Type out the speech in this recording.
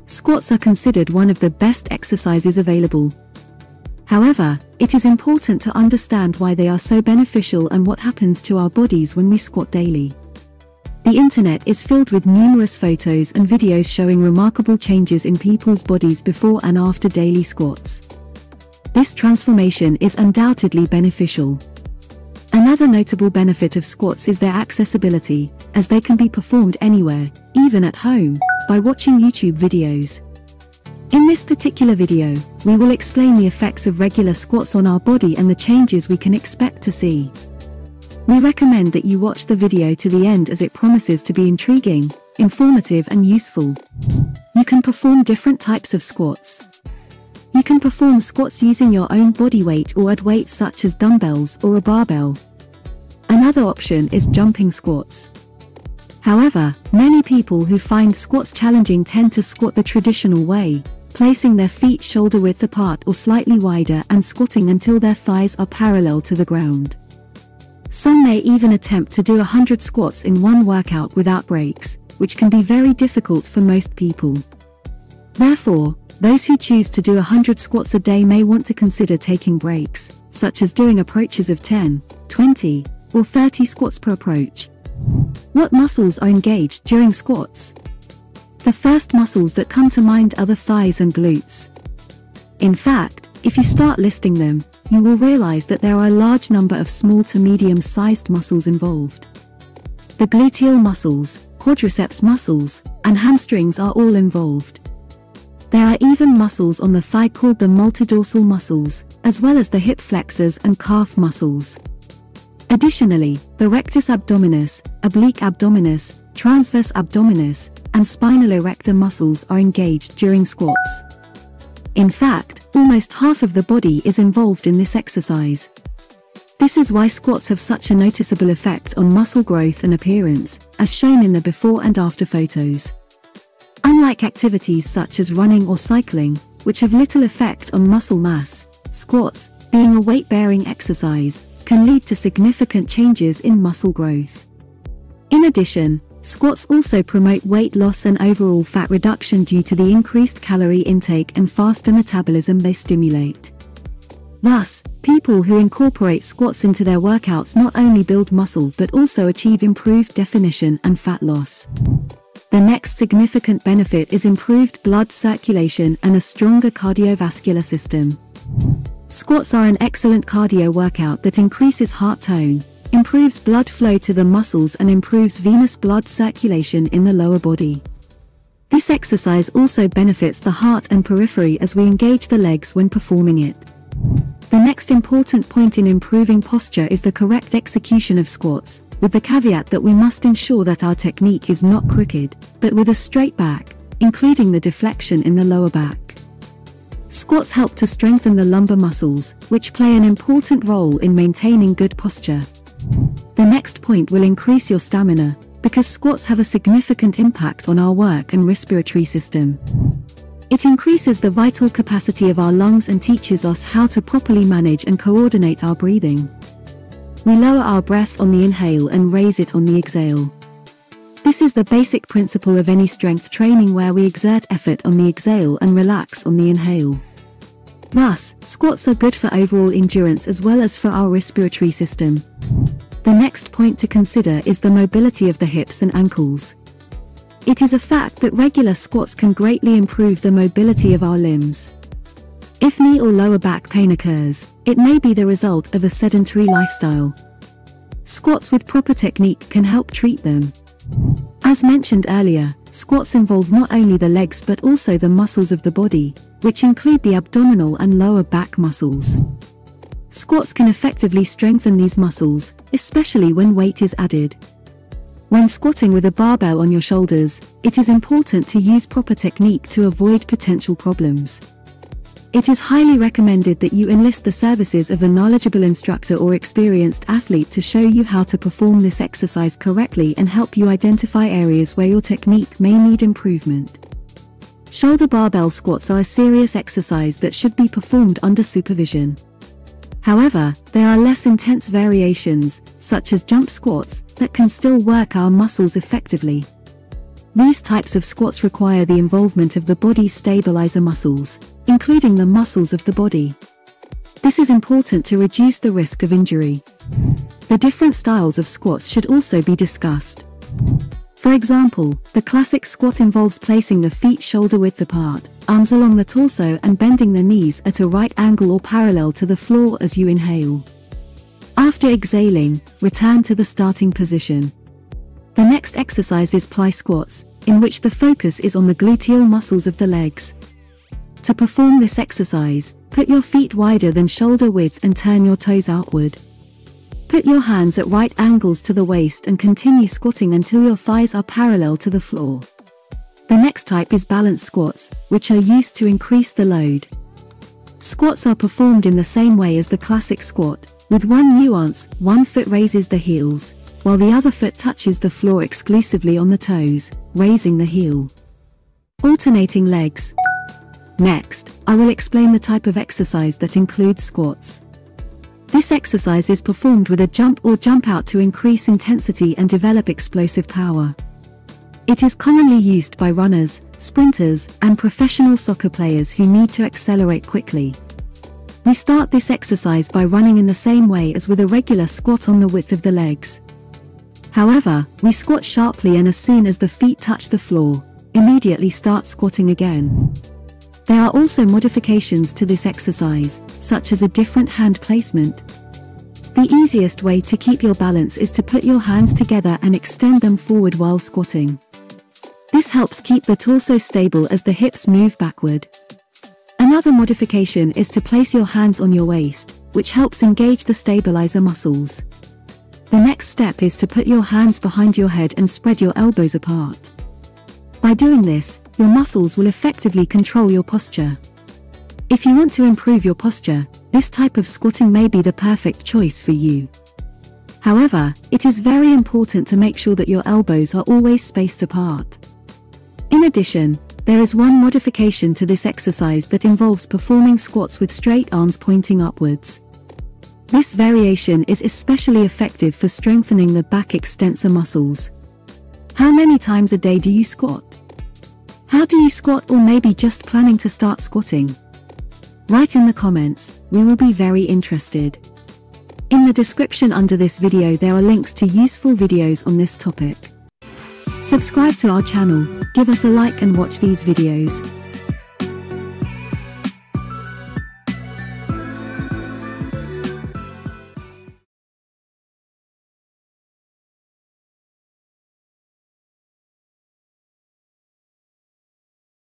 Squats are considered one of the best exercises available. However, it is important to understand why they are so beneficial and what happens to our bodies when we squat daily. The internet is filled with numerous photos and videos showing remarkable changes in people's bodies before and after daily squats. This transformation is undoubtedly beneficial. Another notable benefit of squats is their accessibility, as they can be performed anywhere, even at home, by watching YouTube videos. In this particular video, we will explain the effects of regular squats on our body and the changes we can expect to see. We recommend that you watch the video to the end as it promises to be intriguing, informative and useful. You can perform different types of squats. You can perform squats using your own body weight or add weights such as dumbbells or a barbell. Another option is jumping squats. However, many people who find squats challenging tend to squat the traditional way, placing their feet shoulder width apart or slightly wider and squatting until their thighs are parallel to the ground. Some may even attempt to do 100 squats in one workout without breaks, which can be very difficult for most people. Therefore, those who choose to do 100 squats a day may want to consider taking breaks, such as doing approaches of 10, 20, or 30 squats per approach. What muscles are engaged during squats? The first muscles that come to mind are the thighs and glutes. In fact, if you start listing them, you will realize that there are a large number of small to medium-sized muscles involved. The gluteal muscles, quadriceps muscles, and hamstrings are all involved. There are even muscles on the thigh called the multidorsal muscles, as well as the hip flexors and calf muscles. Additionally, the rectus abdominis, oblique abdominis, transverse abdominis, and spinal erector muscles are engaged during squats. In fact, almost half of the body is involved in this exercise. This is why squats have such a noticeable effect on muscle growth and appearance, as shown in the before and after photos. Unlike activities such as running or cycling, which have little effect on muscle mass, squats, being a weight-bearing exercise, can lead to significant changes in muscle growth. In addition, squats also promote weight loss and overall fat reduction due to the increased calorie intake and faster metabolism they stimulate. Thus, people who incorporate squats into their workouts not only build muscle but also achieve improved definition and fat loss. The next significant benefit is improved blood circulation and a stronger cardiovascular system. Squats are an excellent cardio workout that increases heart tone, improves blood flow to the muscles and improves venous blood circulation in the lower body. This exercise also benefits the heart and periphery as we engage the legs when performing it. The next important point in improving posture is the correct execution of squats, with the caveat that we must ensure that our technique is not crooked, but with a straight back, including the deflection in the lower back. Squats help to strengthen the lumbar muscles, which play an important role in maintaining good posture. The next point will increase your stamina, because squats have a significant impact on our work and respiratory system. It increases the vital capacity of our lungs and teaches us how to properly manage and coordinate our breathing. We lower our breath on the inhale and raise it on the exhale. This is the basic principle of any strength training where we exert effort on the exhale and relax on the inhale. Thus, squats are good for overall endurance as well as for our respiratory system. The next point to consider is the mobility of the hips and ankles. It is a fact that regular squats can greatly improve the mobility of our limbs. If knee or lower back pain occurs, it may be the result of a sedentary lifestyle. Squats with proper technique can help treat them. As mentioned earlier, squats involve not only the legs but also the muscles of the body, which include the abdominal and lower back muscles. Squats can effectively strengthen these muscles, especially when weight is added. When squatting with a barbell on your shoulders, it is important to use proper technique to avoid potential problems. It is highly recommended that you enlist the services of a knowledgeable instructor or experienced athlete to show you how to perform this exercise correctly and help you identify areas where your technique may need improvement. Shoulder barbell squats are a serious exercise that should be performed under supervision. However, there are less intense variations, such as jump squats, that can still work our muscles effectively. These types of squats require the involvement of the body's stabilizer muscles, including the muscles of the body. This is important to reduce the risk of injury. The different styles of squats should also be discussed. For example, the classic squat involves placing the feet shoulder-width apart, arms along the torso and bending the knees at a right angle or parallel to the floor as you inhale. After exhaling, return to the starting position. The next exercise is plie squats, in which the focus is on the gluteal muscles of the legs. To perform this exercise, put your feet wider than shoulder width and turn your toes outward. Put your hands at right angles to the waist and continue squatting until your thighs are parallel to the floor. The next type is balance squats, which are used to increase the load. Squats are performed in the same way as the classic squat, with one nuance: one foot raises the heels, while the other foot touches the floor exclusively on the toes, raising the heel. Alternating legs. Next, I will explain the type of exercise that includes squats. This exercise is performed with a jump or jump out to increase intensity and develop explosive power. It is commonly used by runners, sprinters, and professional soccer players who need to accelerate quickly. We start this exercise by running in the same way as with a regular squat on the width of the legs. However, we squat sharply, and as soon as the feet touch the floor, immediately start squatting again. There are also modifications to this exercise, such as a different hand placement. The easiest way to keep your balance is to put your hands together and extend them forward while squatting. This helps keep the torso stable as the hips move backward. Another modification is to place your hands on your waist, which helps engage the stabilizer muscles. The next step is to put your hands behind your head and spread your elbows apart. By doing this, your muscles will effectively control your posture. If you want to improve your posture, this type of squatting may be the perfect choice for you. However, it is very important to make sure that your elbows are always spaced apart. In addition, there is one modification to this exercise that involves performing squats with straight arms pointing upwards. This variation is especially effective for strengthening the back extensor muscles. How many times a day do you squat? How do you squat, or maybe just planning to start squatting? Write in the comments, we will be very interested. In the description under this video there are links to useful videos on this topic. Subscribe to our channel, give us a like and watch these videos.